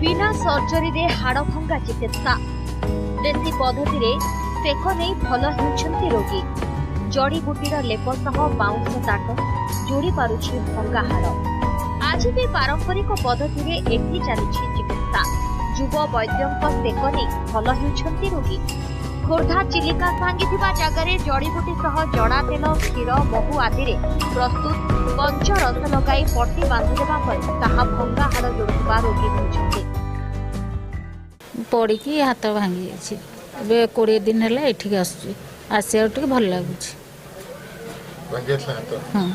बिना सर्जरी रे हाड़ भंगा चिकित्सा देशी पद्धति रे सेक नहीं भल होउछंती रोगी जड़ी बूटीर लेप सह बाउंस ताट जोड़ी पारुछि भंगा हाड़। आज भी पारंपरिक पद्धति रे एठी चलिछि चिकित्सा। युव वैद्यंक सेक नहीं भल होउछंती रोगी। खोर्धा चिलिका सांगी थिबा जगारे जड़ीबूटी सह जड़ा तेल क्षीर महू आदि रे प्रस्तुत पंच रस लगाई पट्टी बांधिदेबा पर ताहा भंगा हाड़ जोड़ुवा रोगी होउछंती। पड़ी की हाथ भांगी जाइए। ए 20 दिन है ये आसिया टे भल लगुच।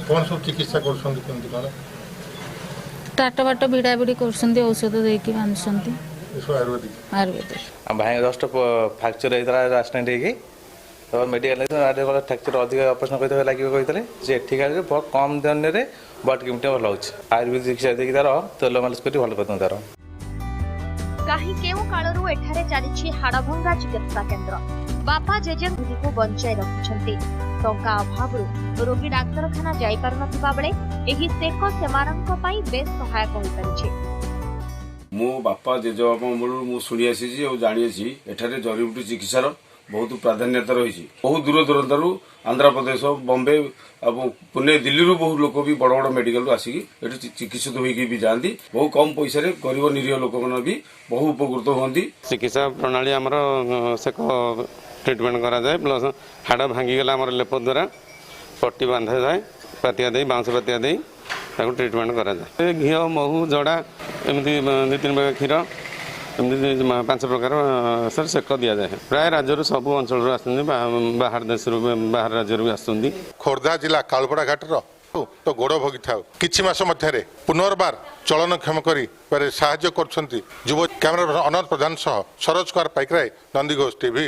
कौन सब चिकित्सा कर टाट बाट भिड़ा भिड़ी कर औषध देकी बांधुंट आयुर्वेदिक भाई जस्ट फ्राक्चर होता एक्सीडेंट हो मेडिकल फ्राक्चर अधिक ऑपरेशन करते लगे कहते ठीक है बहुत कम दिन में बट केमती भल हो आयुर्वेदिक चिकित्सा देखिए तार तेल मालिश कर भल कर तार काहे केउ कालरू एठारे चलिछि हाड़भंगा चिकित्सा केन्द्र। बापा जेजे को बंचाई रखिछंती। टंका अभावरू रोगी डाक्तरखाना जाई पार नथिबा बेले एही सेक सेमानंक पई बेस सहायक होई परिछि। मो बापा जेजेबापा मूलू मु शुणी आसी और जानी आसी एठारे जड़ीबूटी चिकित्सार बहुत प्राधान्यता रही। बहुत दूर दूरांतर आंध्र प्रदेश बॉम्बे पुणे दिल्ली रू बहुत लोक भी बड़ बड़ मेडिकल आसिक चिकित्सित होगी भी जाती। बहुत कम पैसा गरीब निरीह लोक मैंने भी बहुत उपकृत होती। चिकित्सा प्रणाली आमर सेक ट्रिटमेंट करा जाए प्लस हाड़ भांगीगला आम लेप द्वारा पट्टी बांधा जाए पातिया दे बाउंस पातिया दे ट्रिटमेंट करा जाए। घी महू जड़ा एमती 2-3 प्रकार क्षीर एमती 5 प्रकार सर सेक दि जाए। प्राय राज्य सब अंचल बाहर देश बाहर राज्य भी आसुंदी। खोर्धा जिला कालपड़ा घाटर तो गोड़ भोगी था किछि मास मध्य पुनर्बार चलनक्षम कर साहाय्य कर युव कैमरा अनंत प्रधान सह सरोज कुमार पाइकराय नंदीघोष टीवी।